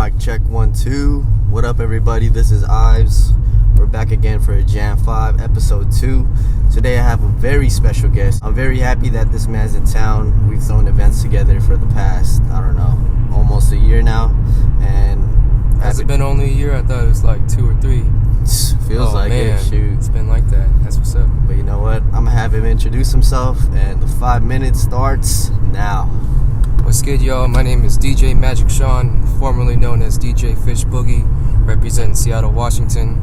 Mic check 1 2. What up, everybody? This is Ives. We're back again for JAM5 Episode 2. Today I have a very special guest. I'm very happy that this man's in town. We've thrown events together for the past, almost a year now. And has it been only a year? I thought it was like 2 or 3. Feels like man. it. Shoot, it's been like that. That's what's up. But you know what? I'm gonna have him introduce himself, and the 5 minutes starts now. What's good, y'all? My name is DJ Magic Sean, formerly known as DJ Fish Boogie, representing Seattle, Washington,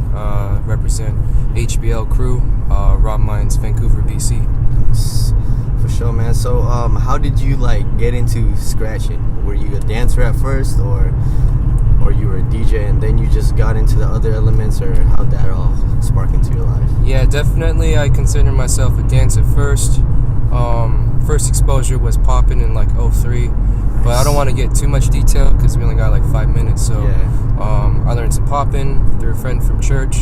represent HBL Crew, Rob Mines, Vancouver, BC. For sure, man. So, how did you get into scratching? Were you a dancer at first, or you were a DJ and then you just got into the other elements, or how'd that all spark into your life? Yeah, definitely. I consider myself a dancer first. First exposure was popping in 03, but I don't want to get too much detail because we only got 5 minutes. So yeah. I learned some popping through a friend from church.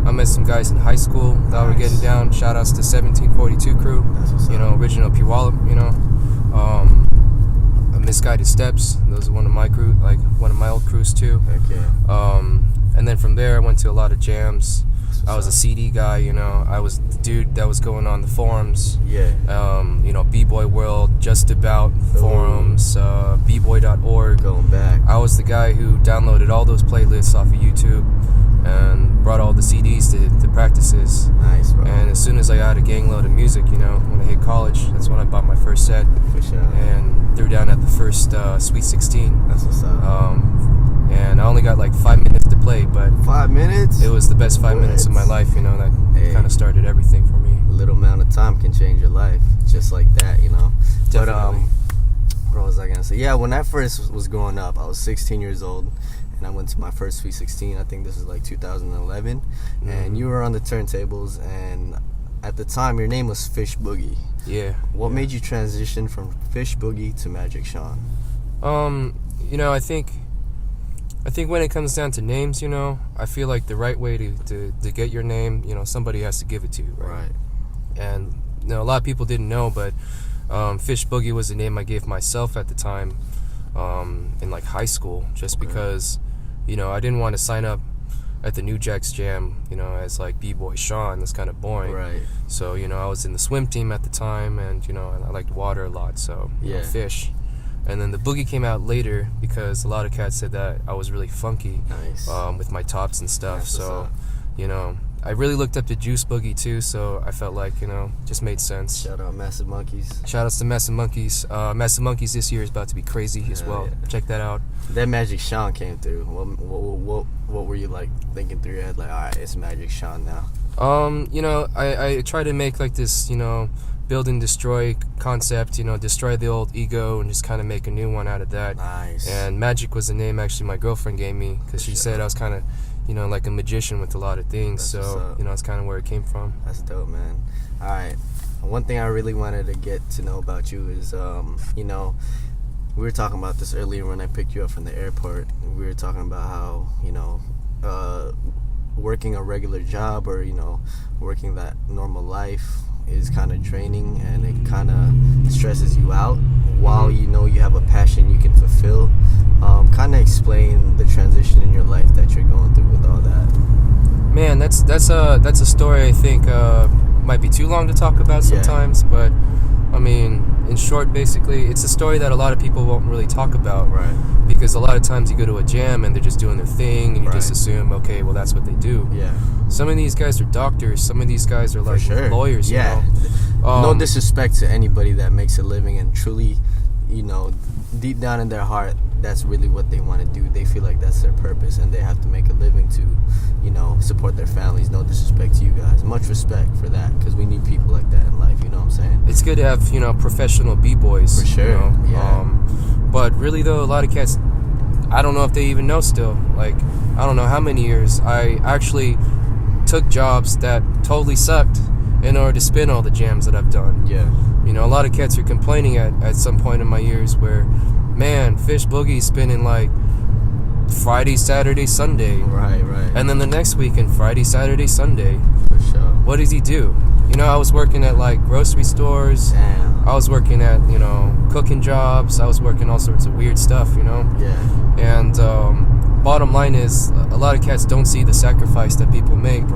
I met some guys in high school that were getting down. Shout outs to 1742 crew, original Puyallup, Misguided Steps. Those are one of my crew, one of my old crews too. Okay. And then from there I went to a lot of jams. I was a CD guy, I was the dude that was going on the forums. Yeah. B-Boy World, Just About forums, bboy.org. Going back. I was the guy who downloaded all those playlists off of YouTube and brought all the CDs to practices. Nice, bro. And as soon as I had a gang load of music, when I hit college, that's when I bought my first set. For sure. And threw down at the first Sweet 16. That's what's up. And I only got 5 minutes to play, but 5 minutes? It was the best 5 minutes of my life, that kind of started everything for me. A little amount of time can change your life, just like that, Definitely. But, what was I going to say? Yeah, when I first was growing up, I was 16 years old, and I went to my first Sweet 16. I think this was 2011, and you were on the turntables, and at the time, your name was Fish Boogie. Yeah. What made you transition from Fish Boogie to Magic Sean? I think when it comes down to names, I feel like the right way to get your name, somebody has to give it to you, right? And a lot of people didn't know, but Fish Boogie was the name I gave myself at the time in high school, just because, I didn't want to sign up at the New Jacks Jam, as B-Boy Sean. That's kind of boring. Right. So, I was in the swim team at the time, and, I liked water a lot, so, fish. And then the Boogie came out later because a lot of cats said that I was really funky. Nice. With my tops and stuff. So, I really looked up to Juice Boogie too, so I felt just made sense. Shout out Massive Monkeys. Shout outs to Massive Monkeys. Massive Monkeys this year is about to be crazy as well. Yeah. Check that out. That Magic Sean came through. What were you thinking through your head? Alright, it's Magic Sean now. I try to make this, build and destroy concept, destroy the old ego and just kind of make a new one out of that. Nice. And Magic was the name actually my girlfriend gave me because she said I was kind of, like a magician with a lot of things. That's so, that's kind of where it came from. That's dope, man. All right. One thing I really wanted to get to know about you is, we were talking about this earlier when I picked you up from the airport. We were talking about how, working a regular job or, working that normal life is kind of draining, and it kind of stresses you out while you have a passion you can fulfill. Kind of explain the transition in your life that you're going through with all that. Man, that's a story I think might be too long to talk about sometimes, but I mean, in short, basically, it's a story that a lot of people won't really talk about. Right. Because a lot of times you go to a jam and they're just doing their thing, and you just assume, okay, well, that's what they do. Yeah. Some of these guys are doctors. Some of these guys are lawyers. Yeah. No disrespect to anybody that makes a living and truly, deep down in their heart, that's really what they want to do. They feel like that's their purpose, and they have to make a living to, support their families. No disrespect to you guys. Much respect for that, because we need people like that in life. You know what I'm saying? It's good to have professional b-boys. For sure. Yeah. But really though, a lot of cats, I don't know if they even know still. I don't know how many years I actually took jobs that totally sucked in order to spin all the jams that I've done. Yeah. A lot of cats are complaining at some point in my years where, man, Fish Boogie's spinning Friday, Saturday, Sunday. Right. And then the next weekend, Friday, Saturday, Sunday. For sure. What does he do? I was working at grocery stores. Damn. I was working at, cooking jobs. I was working all sorts of weird stuff, Yeah. And bottom line is, a lot of cats don't see the sacrifice that people make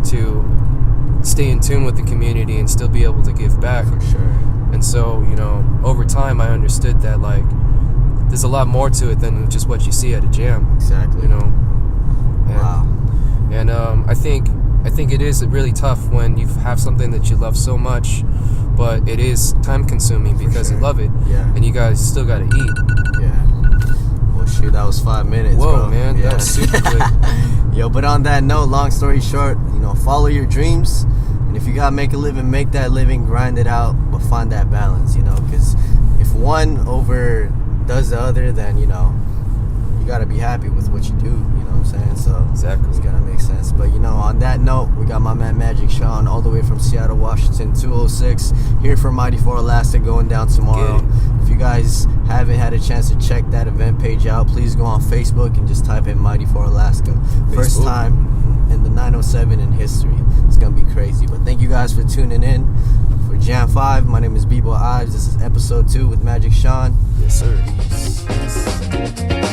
to stay in tune with the community and still be able to give back. For sure. And so, you know, over time I understood that, like, there's a lot more to it than just what you see at a jam. Exactly. You know. And, wow. And I think it is really tough when you have something that you love so much, but it is time consuming because you love it. Yeah. And you guys still gotta eat. Yeah. Well, shoot, that was 5 minutes. Whoa, bro. man, that was super quick. Yo, but on that note, long story short, you know, follow your dreams. And if you gotta make a living, make that living, grind it out, but find that balance, you know, because if one overdoes the other, then, you know, you gotta be happy with what you do, you know what I'm saying? So exactly, it's gotta make sense. But, you know, on that note, we got my man Magic Sean all the way from Seattle, Washington, 206, here for Mighty 4 Alaska, going down tomorrow. If you guys haven't had a chance to check that event page out, please go on Facebook and just type in Mighty 4 Alaska. First time in the 907 in history. It's gonna be crazy. But thank you guys for tuning in. For JAM5, my name is B-Boy Ives. This is episode 2 with Magic Sean. Yes, sir. Peace.